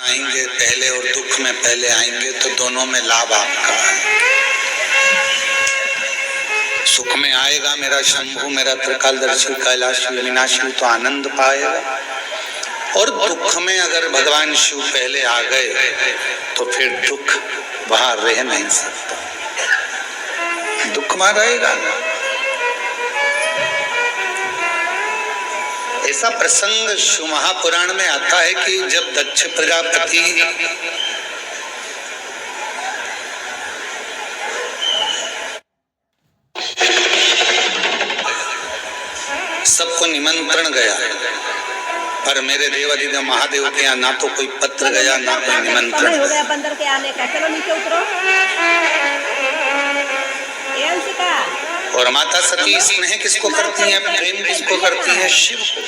आएंगे पहले और दुख में पहले आएंगे तो दोनों में लाभ आपका है। सुख में आएगा मेरा शंभु मेरा त्रिकालदर्शी कैलाशी अविनाशी तो आनंद पाएगा, और दुख में अगर भगवान शिव पहले आ गए तो फिर दुख वहां रह नहीं सकता, दुख वहां रहेगा ना। ऐसा प्रसंग शिव महापुराण में आता है कि जब दक्ष प्रजापति सबको निमंत्रण गया, पर मेरे देवादिदेव महादेव के यहाँ ना तो कोई पत्र गया ना कोई निमंत्रण हो गया बंदर के आने का। चलो नीचे उतरो। और माता सती स्नेह किसको करती है, प्रेम किसको करती है, शिव को।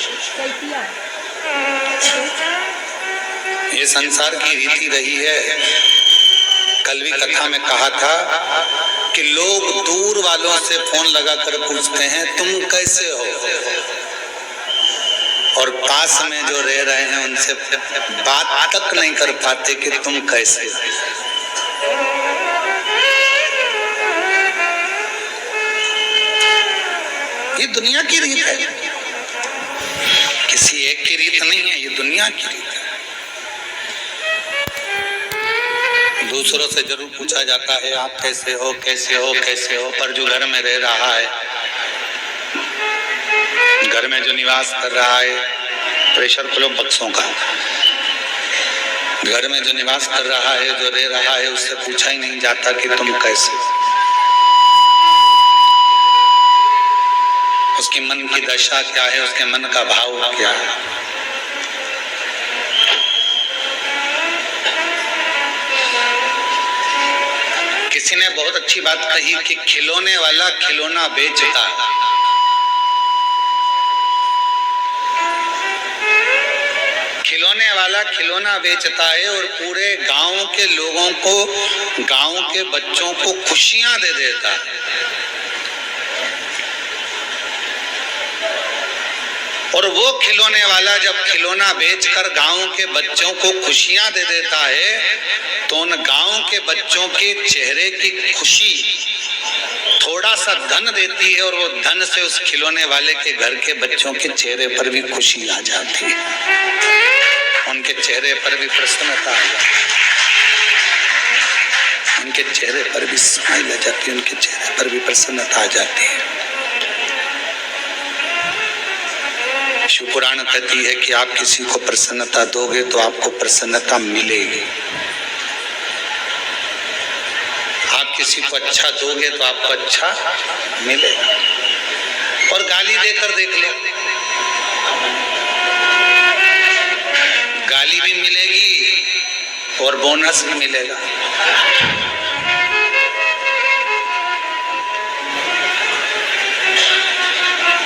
ये संसार की रीति रही है। कल भी कथा में कहा था कि लोग दूर वालों से फोन लगाकर पूछते हैं तुम कैसे हो, और पास में जो रह रहे हैं उनसे बात तक नहीं कर पाते कि तुम कैसे हो। ये दुनिया की रीत है, किसी एक की रीत नहीं है, ये दुनिया की रीत है। दूसरों से जरूर पूछा जाता है आप कैसे हो कैसे हो कैसे हो, पर जो घर में रह रहा है, घर में जो निवास कर रहा है, प्रेशर फ्लो बक्सों का, घर में जो निवास कर रहा है, जो रह रहा है, उससे पूछा ही नहीं जाता कि तुम कैसे हो। उसके मन की दशा क्या है, उसके मन का भाव क्या है। किसी ने बहुत अच्छी बात कही कि खिलौने वाला खिलौना बेचता, खिलौने वाला खिलौना बेचता है और पूरे गांव के लोगों को, गांव के बच्चों को खुशियां दे देता है। और वो खिलौने वाला जब खिलौना बेचकर गांव के बच्चों को खुशियां दे देता है तो उन गांव के बच्चों के चेहरे की खुशी थोड़ा सा धन देती है, और वो धन से उस खिलौने वाले के घर के बच्चों के चेहरे पर भी खुशी आ जाती है, उनके चेहरे पर भी प्रसन्नता आ जाती है, उनके चेहरे पर भी स्माइल आ जाती है, उनके चेहरे पर भी प्रसन्नता आ जाती है। शिव पुराण कहती है कि आप किसी को प्रसन्नता दोगे तो आपको प्रसन्नता मिलेगी, आप किसी को अच्छा दोगे तो आपको अच्छा मिलेगा। और गाली देकर देख लो, गाली भी मिलेगी और बोनस भी मिलेगा।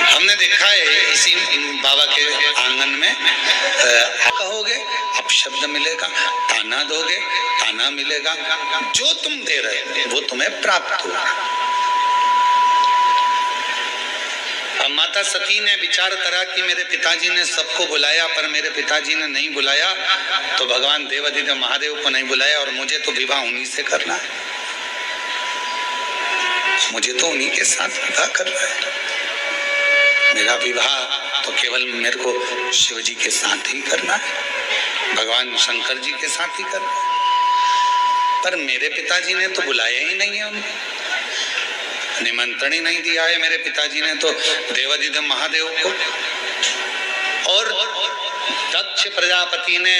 हमने देखा है इसी बाबा के आंगन में, कहोगे अपशब्द मिलेगा, ताना दोगे ताना मिलेगा, जो तुम दे रहे हो वो तुम्हें प्राप्त होगा। अब माता सती ने विचार करा कि मेरे पिताजी ने सबको बुलाया पर मेरे पिताजी ने नहीं बुलाया, तो भगवान देवादिदेव महादेव को नहीं बुलाया, और मुझे तो विवाह उन्हीं से करना है, मुझे तो उन्हीं के साथ विवाह करना है। मेरा विवाह तो केवल मेरे को शिव जी के साथ ही करना है, भगवान शंकर जी के साथ ही करना है, पर मेरे पिताजी ने तो बुलाया ही नहीं है, उन्हें निमंत्रण ही नहीं दिया है मेरे पिताजी ने तो देवादिदेव महादेव को। और दक्ष प्रजापति ने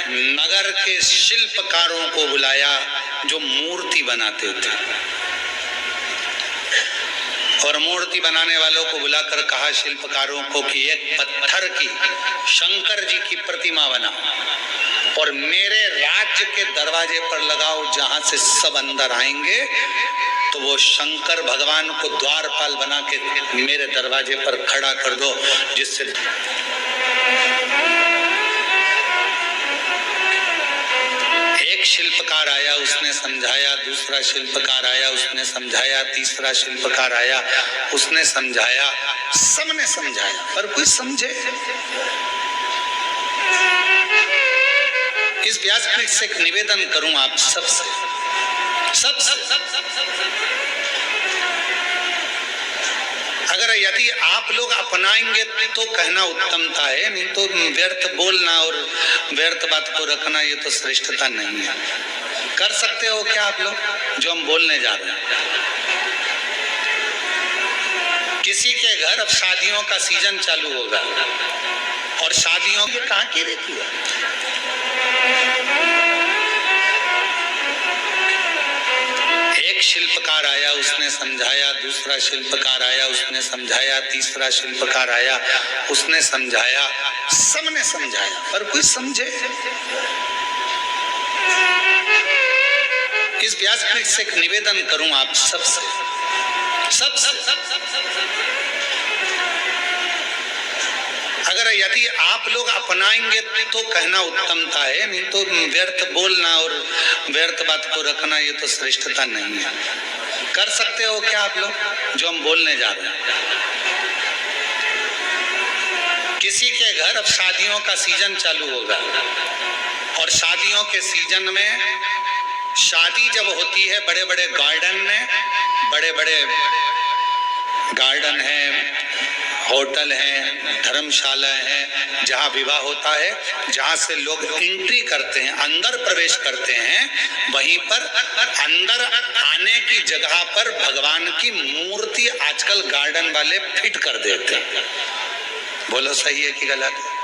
नगर के शिल्पकारों को बुलाया जो मूर्ति बनाते थे, और मूर्ति बनाने वालों को बुलाकर कहा शिल्पकारों को कि एक पत्थर की शंकर जी की प्रतिमा बनाओ और मेरे राज्य के दरवाजे पर लगाओ, जहां से सब अंदर आएंगे तो वो शंकर भगवान को द्वारपाल बना के मेरे दरवाजे पर खड़ा कर दो, जिससे एक शिल्पकार आया उसने समझाया, दूसरा शिल्पकार आया उसने समझाया, तीसरा शिल्पकार आया उसने समझाया, सबने समझाया पर कोई समझे। इस व्यासपीठ से एक निवेदन करूं आप सबसे, अगर यदि आप लोग अपनाएंगे तो कहना उत्तमता है, नहीं तो व्यर्थ बोलना और व्यर्थ बात को रखना ये तो श्रेष्ठता नहीं है। कर सकते हो क्या आप लोग जो हम बोलने जा रहे हैं? किसी के घर अब शादियों का सीजन चालू होगा और शादियों ये कहाँ की रहती है? एक शिल्पकार आया, उसने समझाया, दूसरा शिल्पकार आया, उसने समझाया, तीसरा शिल्पकार आया, उसने समझाया, सबने समझाया, पर कोई समझे? इस व्यासपीठ से एक निवेदन करूं आप सबसे, अगर यदि आप लोग अपनाएंगे तो कहना उत्तमता है, नहीं तो व्यर्थ बोलना और व्यर्थ बात को रखना ये तो श्रेष्ठता नहीं है। कर सकते हो क्या आप लोग जो हम बोलने जा रहे हैं? किसी के घर अब शादियों का सीजन चालू होगा और शादियों के सीजन में शादी जब होती है बड़े बड़े गार्डन में, बड़े बड़े गार्डन है, होटल हैं, धर्मशाला हैं, जहाँ विवाह होता है, जहाँ से लोग एंट्री करते हैं, अंदर प्रवेश करते हैं, वहीं पर अंदर आने की जगह पर भगवान की मूर्ति आजकल गार्डन वाले फिट कर देते हैं। बोलो सही है कि गलत है?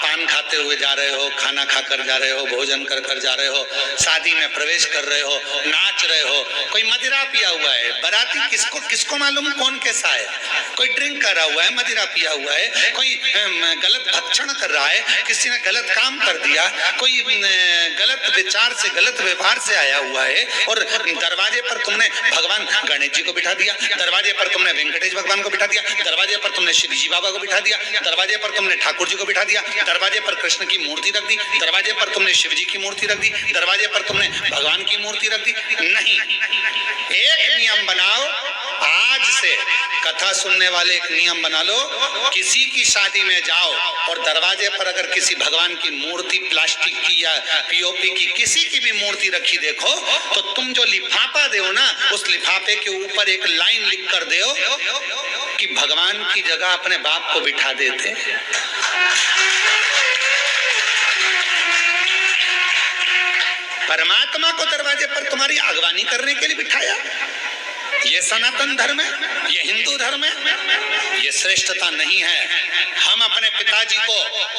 पान खाते हुए जा रहे हो, खाना खाकर जा रहे हो, भोजन कर कर जा रहे हो, शादी में प्रवेश कर रहे हो, नाच रहे हो, कोई मदिरा पिया हुआ है, बाराती किसको मालूम कौन कैसा है, कोई ड्रिंक कर रहा हुआ है, मदिरा पिया हुआ है, कोई गलत भक्षण कर रहा है, किसी ने गलत काम कर दिया, कोई गलत विचार से गलत व्यवहार से आया हुआ है, और दरवाजे पर तुमने भगवान गणेश जी को बिठा दिया, दरवाजे पर तुमने वेंकटेश भगवान को बिठा दिया, दरवाजे पर तुमने श्री जी बाबा को बिठा दिया, दरवाजे पर तुमने ठाकुर जी को बिठा दिया, दरवाजे पर कृष्ण की मूर्ति रख दी, दरवाजे पर तुमने शिव जी की मूर्ति रख दी, दरवाजे पर तुमने भगवान की मूर्ति रख दी। नहीं, एक नियम बनाओ, आज से कथा सुनने वाले एक नियम बना लो, किसी की शादी में जाओ और दरवाजे पर अगर किसी भगवान की मूर्ति प्लास्टिक की या पीओपी की किसी की भी मूर्ति रखी देखो, तो तुम जो लिफाफा दो ना, उस लिफाफे के ऊपर एक लाइन लिख कर दो कि भगवान की जगह अपने बाप को बिठा देते। परमात्मा को दरवाजे पर तुम्हारी अगवानी करने के लिए बिठाया। ये सनातन धर्म है, ये हिंदू धर्म है, ये श्रेष्ठता नहीं है। हम अपने पिताजी को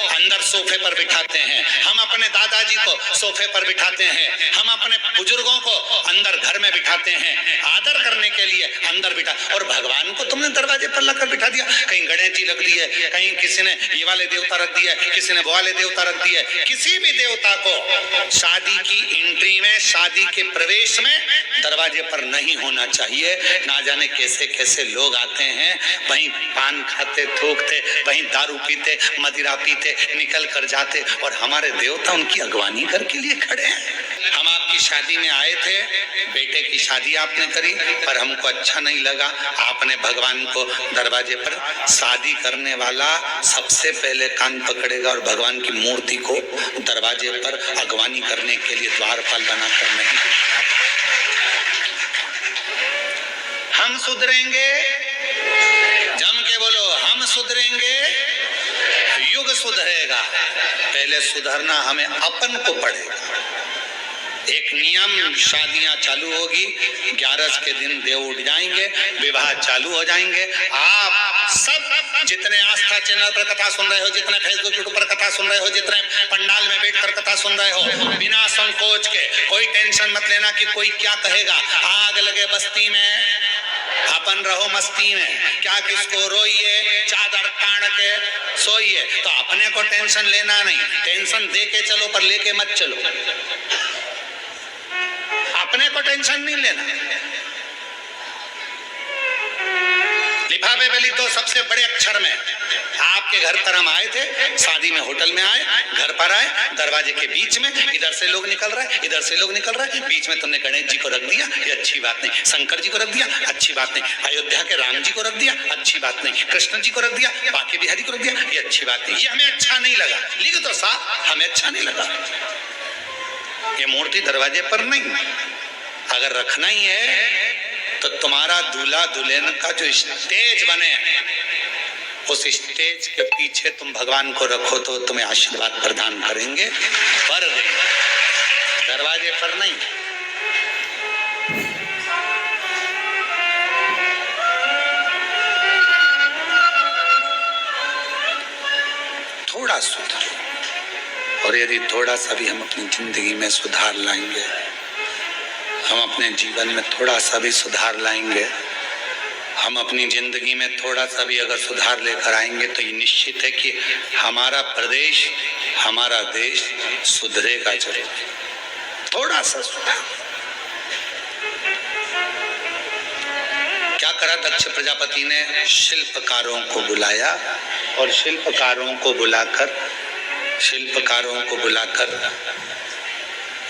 अंदर सोफे पर बिठाते हैं, हम अपने दादाजी को सोफे पर बिठाते हैं, हम अपने बुजुर्गों को अंदर घर में बिठाते हैं, आदर करने के लिए अंदर बिठा, और भगवान को तुमने दरवाजे पर लाकर बिठा दिया। कहीं गणेश जी रख दिए, कहीं किसी ने ये वाले देवता रख दिए, किसी ने वो वाले देवता रख दिए। किसी भी देवता को शादी की एंट्री में, शादी के प्रवेश में दरवाजे पर नहीं होना चाहिए। ना जाने कैसे कैसे लोग आते हैं, वहीं पान खाते, थूकते, वहीं दारू पीते, मदिरा पीते, निकल कर जाते, और हमारे देवता उनकी अगवानी करके लिए खड़े हैं। हम आपकी शादी में आए थे, बेटे की शादी आपने करी, पर हमको अच्छा नहीं लगा। आपने भगवान को दरवाजे पर, शादी करने वाला सबसे पहले कान पकड़ेगा और भगवान की मूर्ति को दरवाजे पर अगवानी करने के लिए द्वारपाल बनाकर नहीं। हम सुधरेंगे, जम के बोलो, हम सुधरेंगे, युग सुधरेगा। पहले सुधरना हमें अपन को पड़ेगा। एक नियम, शादियां चालू होगी, 11 के दिन देव उठ जाएंगे, विवाह चालू हो जाएंगे। आप सब जितने आस्था चैनल पर कथा सुन रहे हो, जितने फेसबुक यूट्यूब पर कथा सुन रहे हो, जितने पंडाल में बैठकर कथा सुन रहे हो, बिना संकोच के कोई टेंशन मत लेना कि कोई क्या कहेगा। आग लगे बस्ती में, अपन रहो मस्ती में, क्या किसको रोइए, चादर तान के सोइए। तो अपने को टेंशन लेना नहीं, टेंशन दे के चलो पर लेके मत चलो। अपने को टेंशन नहीं लेना। लिफाफे पे लिख दो सबसे बड़े अक्षर में, आपके घर पर हम आए थे, शादी में होटल में आए, घर पर आए, दरवाजे के बीच में इधर से लोग निकल रहे हैं, इधर से लोग निकल रहे हैं, बीच में तुमने गणेश जी को रख दिया, ये अच्छी बात नहीं। शंकर जी को रख दिया, अच्छी बात नहीं। अयोध्या के राम जी को रख दिया, अच्छी बात नहीं। कृष्ण जी को रख दिया, बाकी बिहारी को रख दिया, ये अच्छी बात नहीं। ये हमें अच्छा नहीं लगा। लिख दो साहब, हमें अच्छा नहीं लगा। ये मूर्ति दरवाजे पर नहीं। अगर रखना ही है तो तुम्हारा दूल्हा दुल्हन का जो स्टेज बने, उस स्टेज के पीछे तुम भगवान को रखो तो तुम्हें आशीर्वाद प्रदान करेंगे, पर दरवाजे पर नहीं। थोड़ा सुधार, और यदि थोड़ा सा भी हम अपनी जिंदगी में सुधार लाएंगे, हम अपने जीवन में थोड़ा सा भी सुधार लाएंगे, हम अपनी जिंदगी में थोड़ा सा भी अगर सुधार लेकर आएंगे तो ये निश्चित है कि हमारा प्रदेश, हमारा देश सुधरेगा जरूर। थोड़ा सा सुधार। क्या करा दक्ष प्रजापति ने? शिल्पकारों को बुलाया, और शिल्पकारों को बुलाकर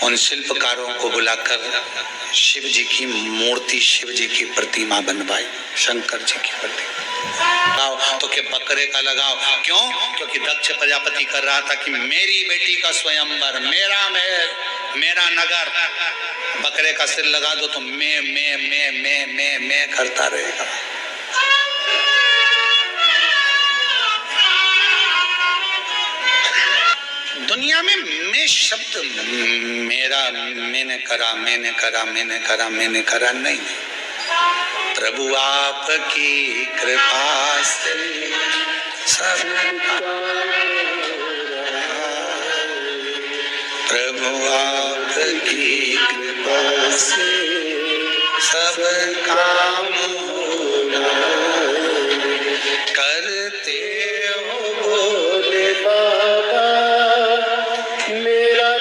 उन शिल्पकारों को बुलाकर शिव जी की मूर्ति, शिव जी की प्रतिमा बनवाई, शंकर जी की प्रतिमा। लगाओ तो के बकरे का लगाओ, क्यों? क्योंकि दक्ष प्रजापति कर रहा था कि मेरी बेटी का स्वयंवर, मेरा महल, मेरा नगर। बकरे का सिर लगा दो तो मैं करता रहेगा। दुनिया में मैं शब्द, मेरा, मैंने करा नहीं। प्रभु आपकी कृपा से सब, प्रभु आपकी कृपा से सब काम करते हो भोले बाबा, मेरा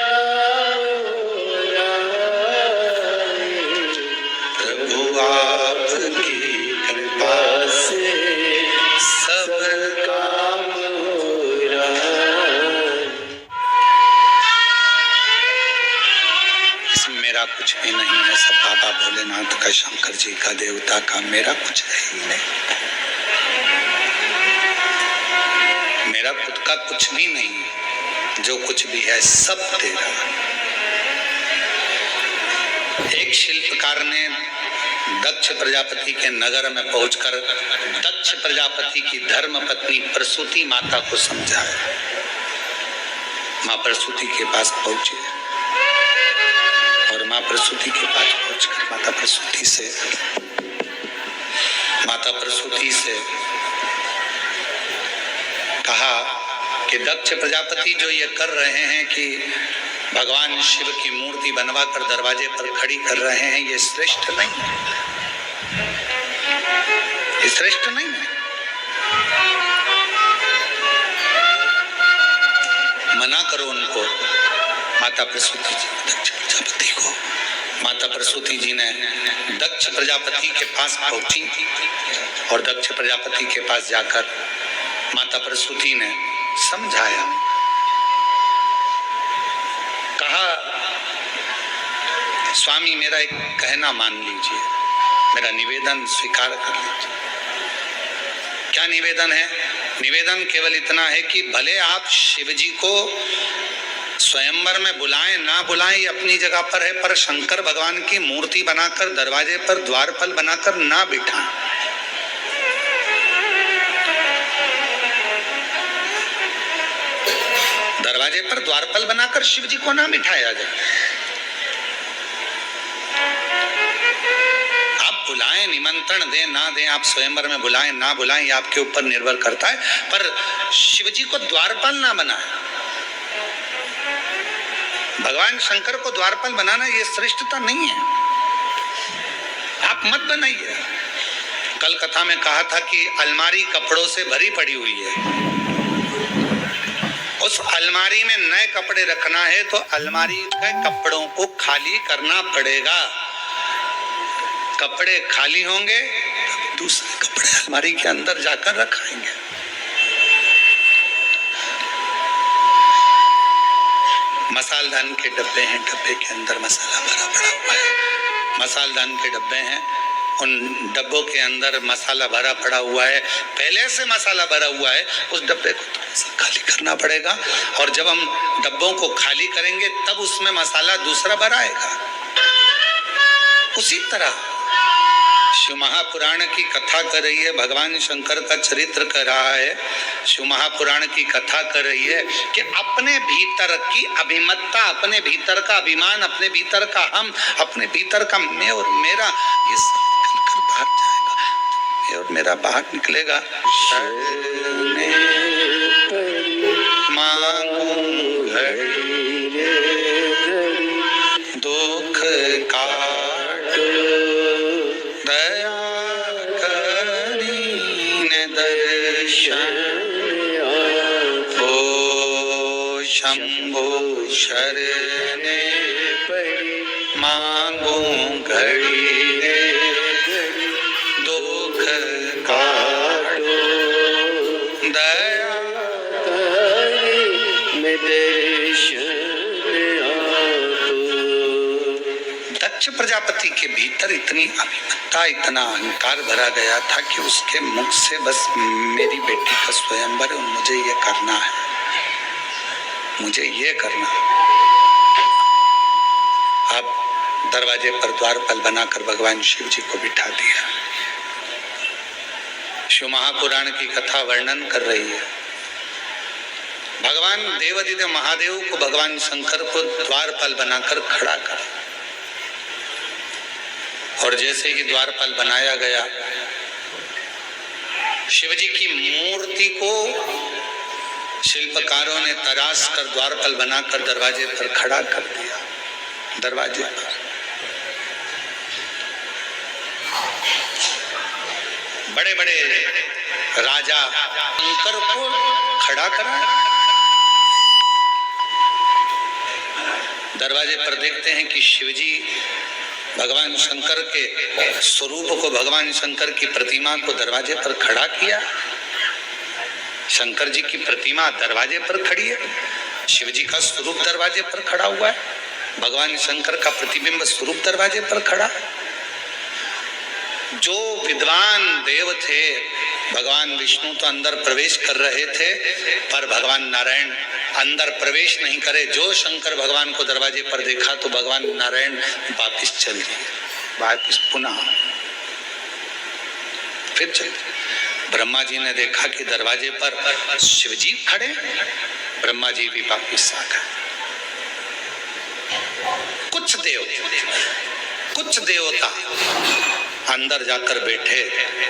प्रभु आपकी कृपा से सब काम हो रहा। इसमें मेरा कुछ भी नहीं है, सब बाबा भोलेनाथ का, शंकर जी का, देवता का। मेरा कुछ है ही नहीं, मेरा खुद का कुछ भी नहीं। जो कुछ भी है सब तेरा। एक शिल्पकार ने दक्ष प्रजापति के नगर में पहुंचकर दक्ष प्रजापति की धर्म पत्नी प्रसूति माता को समझाया। मां प्रसूति के पास पहुंचे, और मां प्रसूति के पास पहुंचकर माता प्रसूति से कहा कि दक्ष प्रजापति जो ये कर रहे हैं कि भगवान शिव की मूर्ति बनवाकर दरवाजे पर खड़ी कर रहे हैं, ये श्रेष्ठ नहीं है, ये श्रेष्ठ नहीं है। मना करो उनको। माता प्रसूति जी दक्ष प्रजापति को, माता प्रसूति जी ने दक्ष प्रजापति के पास पहुंची, और दक्ष प्रजापति के पास जाकर माता प्रसूति ने समझाया, कहा स्वामी मेरा एक कहना मान लीजिए, मेरा निवेदन स्वीकार कर लीजिए। क्या निवेदन है? निवेदन केवल इतना है कि भले आप शिव जी को स्वयंवर में बुलाएं ना बुलाएं, ये अपनी जगह पर है, पर शंकर भगवान की मूर्ति बनाकर दरवाजे पर द्वारपाल बनाकर ना बिठाएं। दरवाजे पर द्वारपाल बनाकर शिव जी को ना बिठाया जाए। आप बुलाएं, निमंत्रण दें ना दें, आप स्वयंवर में बुलाएं ना बुलाएं, ये आपके ऊपर निर्भर करता है, पर शिव जी को द्वारपाल ना बनाएं। भगवान शंकर को द्वारपाल बनाना ये श्रेष्ठता नहीं है, आप मत बनाइए। कल कथा में कहा था कि अलमारी कपड़ों से भरी पड़ी हुई है, उस अलमारी में नए कपड़े रखना है तो अलमारी के कपड़ों को खाली करना पड़ेगा। कपड़े खाली होंगे दूसरे कपड़े अलमारी के अंदर जाकर रखाएंगे। मसालदान के डब्बे हैं, डब्बे के अंदर मसाला भरा पड़ा हुआ है। मसालदान के डब्बे हैं, उन डब्बों के अंदर मसाला भरा पड़ा हुआ है, पहले से मसाला भरा हुआ है। उस डब्बे को थोड़ा सा खाली करना पड़ेगा, और जब हम डब्बों को खाली करेंगे तब उसमें मसाला दूसरा भराएगा। उसी तरह शिव महापुराण की कथा कर रही है, भगवान शंकर का चरित्र कर रहा है। शिव महापुराण की कथा कर रही है कि अपने भीतर की अभिमत्ता, अपने भीतर का अभिमान, अपने भीतर का हम, अपने भीतर का मैं और मेरा, ये सब निकल कर बाहर जाएगा। मैं और मेरा बाहर निकलेगा। मांगू घड़ी दुख काट, दया करीन दर्शन, ओ शंभो शरणे पड़ी, मांगू घड़ी दुख काटो, दया करीन दर्शन। दक्ष प्रजापति के भीतर इतनी अभिमत्ता, इतना अहंकार भरा गया था कि उसके मुख से बस मेरी बेटी का स्वयंवर, मुझे ये करना है, मुझे ये करना है। अब दरवाजे पर द्वारपाल बनाकर भगवान शिव जी को बिठा दिया। शिव महापुराण की कथा वर्णन कर रही है। भगवान देवाधिदेव महादेव को, भगवान शंकर को द्वारपाल बनाकर खड़ा कर, और जैसे ही द्वारपाल बनाया गया, शिवजी की मूर्ति को शिल्पकारों ने तराश कर द्वारपाल बनाकर दरवाजे पर खड़ा कर दिया। दरवाजे पर बड़े बड़े राजा शंकर को खड़ा करा। दरवाजे पर देखते हैं कि शिवजी भगवान शंकर के स्वरूप को, भगवान शंकर की प्रतिमा को दरवाजे पर खड़ा किया। शंकर जी की प्रतिमा दरवाजे पर खड़ी है, शिव जी का स्वरूप दरवाजे पर खड़ा हुआ है, भगवान शंकर का प्रतिबिंब स्वरूप दरवाजे पर खड़ा। जो विद्वान देव थे, भगवान विष्णु तो अंदर प्रवेश कर रहे थे, पर भगवान नारायण अंदर प्रवेश नहीं करे। जो शंकर भगवान को दरवाजे पर देखा तो भगवान नारायण वापिस चल दिए, वापिस पुनः फिर चल। ब्रह्मा जी ने देखा कि दरवाजे पर शिवजी खड़े, ब्रह्मा जी भी वापिस आ गए। कुछ देवता अंदर जाकर बैठे,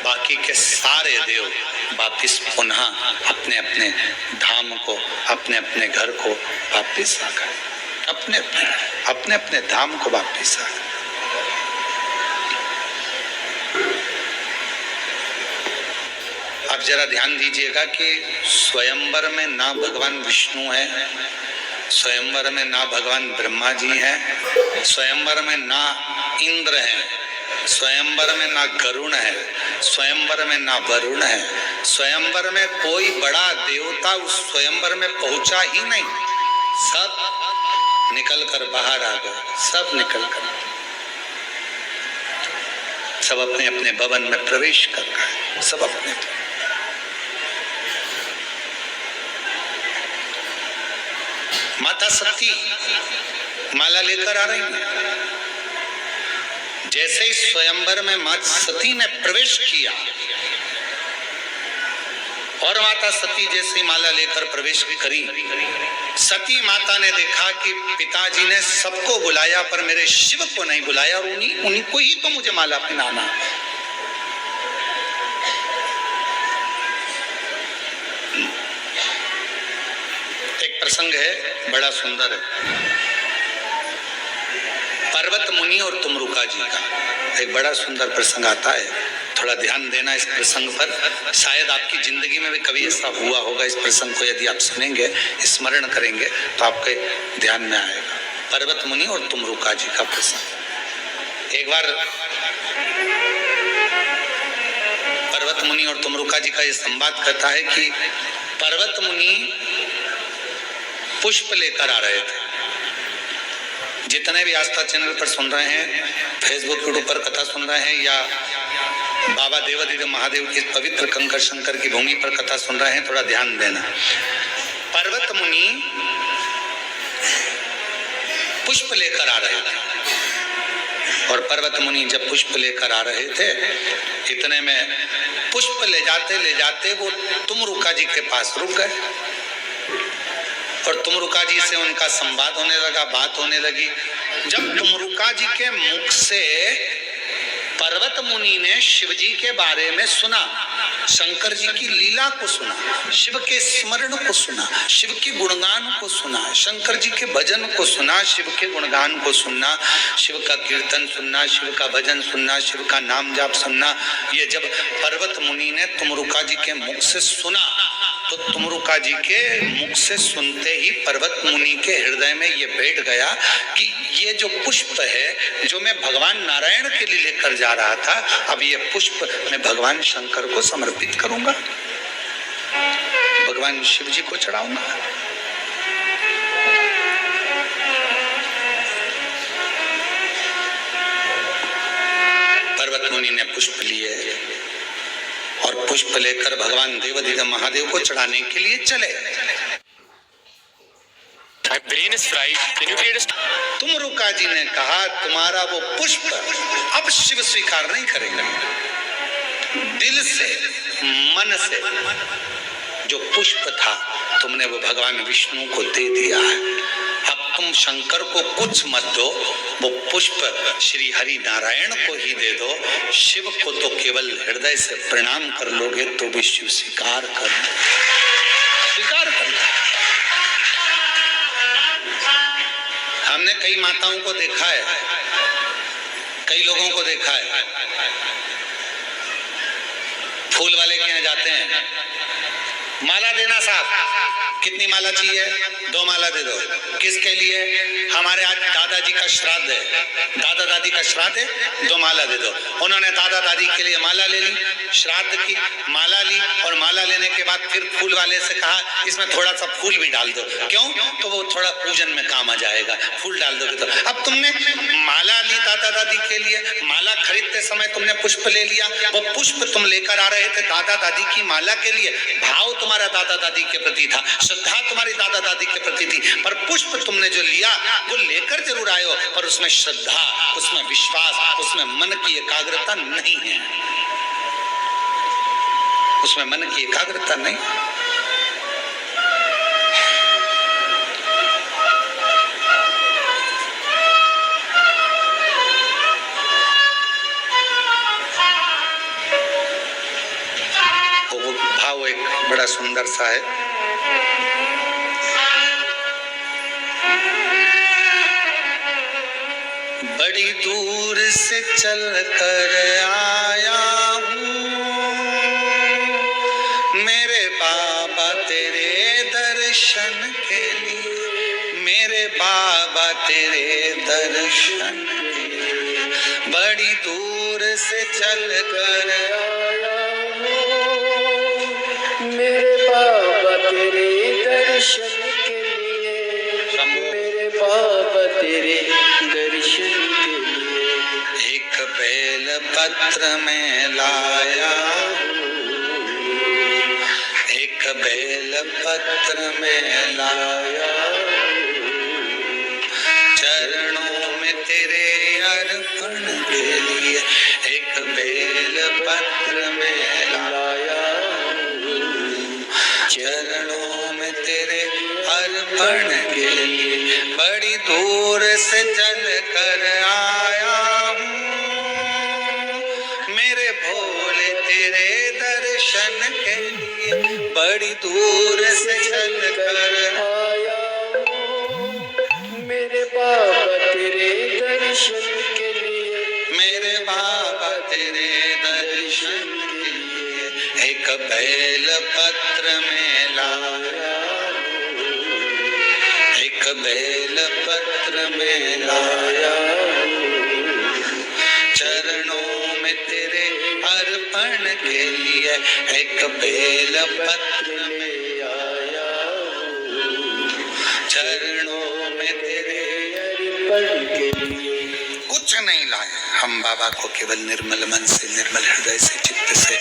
बाकी के सारे देव वापिस पुनः अपने अपने धाम को, अपने अपने घर को वापिस आ गए, अपने अपने धाम को वापिस आ गए। अब जरा ध्यान दीजिएगा कि स्वयंवर में ना भगवान विष्णु है, स्वयंवर में ना भगवान ब्रह्मा जी हैं, स्वयंवर में ना इंद्र है, स्वयंवर में ना गरुण है, स्वयंवर में ना वरुण है, स्वयंवर में कोई बड़ा देवता उस स्वयंवर में पहुंचा ही नहीं। सब निकल कर बाहर आ गए, सब निकल कर, सब अपने अपने भवन में प्रवेश कर गए, सब अपने। माता सती माला लेकर आ रही है। जैसे ही स्वयंवर में माता सती ने प्रवेश किया और माता सती जैसे माला लेकर प्रवेश करी, सती माता ने देखा कि पिताजी ने सबको बुलाया पर मेरे शिव को नहीं बुलाया, और उन्हीं को ही तो मुझे माला पहनाना। एक प्रसंग है, बड़ा सुंदर है, पर्वत मुनि और तुमरुका जी का एक बड़ा सुंदर प्रसंग आता है। थोड़ा ध्यान देना इस प्रसंग पर, शायद आपकी जिंदगी में भी कभी ऐसा हुआ होगा। इस प्रसंग को यदि आप सुनेंगे, स्मरण करेंगे तो आपके ध्यान में आएगा। पर्वत मुनि और तुमरुका जी का प्रसंग। एक बार मुनि और तुमरुका जी का ये संवाद कहता है कि पर्वत मुनि पुष्प लेकर आ रहे थे। जितने भी आस्था चैनल पर सुन रहे हैं, फेसबुक यूट्यूब पर कथा सुन रहे हैं, या बाबा देवादिदेव महादेव की पवित्र कंकर शंकर की भूमि पर कथा सुन रहे हैं, थोड़ा ध्यान देना। पर्वत मुनि पुष्प लेकर आ रहे थे, और पर्वत मुनि जब पुष्प लेकर आ रहे थे, इतने में पुष्प ले जाते वो तुमरुका जी के पास रुक गए, और तुमरुका जी से उनका संवाद होने लगा, बात होने लगी। जब तुमरुका जी के मुख से पर्वत मुनि ने शिव जी के बारे में सुना, शंकर जी की लीला को सुना, शिव के स्मरण को सुना, शिव के गुणगान को सुना, शंकर जी के भजन को सुना, शिव के गुणगान को सुनना, शिव का कीर्तन सुनना, शिव का भजन सुनना, शिव का नाम जाप सुनना, ये जब पर्वत मुनि ने तुमरुका जी के मुख से सुना, तो तुमरुका जी के मुख से सुनते ही पर्वत मुनि के हृदय में ये बैठ गया कि ये जो पुष्प है जो मैं भगवान नारायण के लिए लेकर जा रहा था, अब ये पुष्प मैं भगवान शंकर को समर्पित करूंगा, भगवान शिव जी को चढ़ाऊंगा। पर्वत मुनि ने पुष्प लिए और पुष्प लेकर भगवान देवादिदेव महादेव को चढ़ाने के लिए चले। तुमरुका जी ने कहा, तुम्हारा वो पुष्प अब शिव स्वीकार नहीं करेगा। दिल से, मन से जो पुष्प था तुमने वो भगवान विष्णु को दे दिया है, अब तुम शंकर को कुछ मत दो, वो पुष्प श्री हरि नारायण को ही दे दो। शिव को तो केवल हृदय से प्रणाम कर लोगे तो भी शिव स्वीकार कर हमने कई माताओं को देखा है, कई लोगों को देखा है, फूल वाले के यहाँ जाते हैं, माला देना साहब, कितनी माला चाहिए? 2 माला दे दो। किसके लिए? हमारे आज दादाजी का श्राद्ध है, दादा दादी का श्राद्ध है, 2 माला दे दो। उन्होंने दादा दादी के लिए माला ले ली, श्राद्ध की माला ली, और माला लेने के बाद फिर फूल वाले से कहा इसमें थोड़ा सा फूल भी डाल दो। क्यों? तो वो थोड़ा पूजन में काम आ जाएगा, फूल डाल दोगे तो। अब तुमने माला ली दादा दादी के लिए, माला खरीदते समय तुमने पुष्प ले लिया, वो पुष्प तुम लेकर आ रहे थे दादा दादी की माला के लिए, भाव तुम्हारा दादा दादी के प्रति था, श्रद्धा तुम्हारी दादा दादी के प्रति थी, पर पुष्प तुमने जो लिया वो लेकर जरूर आए हो, पर उसमें श्रद्धा, उसमें विश्वास, उसमें मन की एकाग्रता नहीं है, उसमें मन की एकाग्रता नहीं। वो भाव एक बड़ा सुंदर सा है। बड़ी दूर से चल कर आया हूँ मेरे बाबा तेरे दर्शन के लिए, मेरे बाबा तेरे दर्शन के लिए, बड़ी दूर से चल कर आया हूँ मेरे बाबा तेरे दर्शन के लिए, मेरे बाबा तेरे दर्शन के लिए, एक बेल पत्र में लाया, एक बेल पत्र में लाया, चरणों में तेरे अर्पण के लिए, एक बेल पत्र में लाया, चरणों में तेरे अर्पण के लिए, बड़ी दूर से चल कर आया हूँ मेरे भोले तेरे दर्शन के लिए, बड़ी दूर से चल कर आया हूँ मेरे बाबा तेरे दर्शन के लिए, मेरे बाबा तेरे दर्शन के लिए, एक बेल पत्र में लाया, एक बेल पत्र में लाया, चरणों में तेरे अर्पण के लिए, एक बेल पत्र ले आया हूँ चरणों में तेरे अर्पण के लिए। कुछ नहीं लाए, हम बाबा को केवल निर्मल मन से, निर्मल हृदय से, चित्त से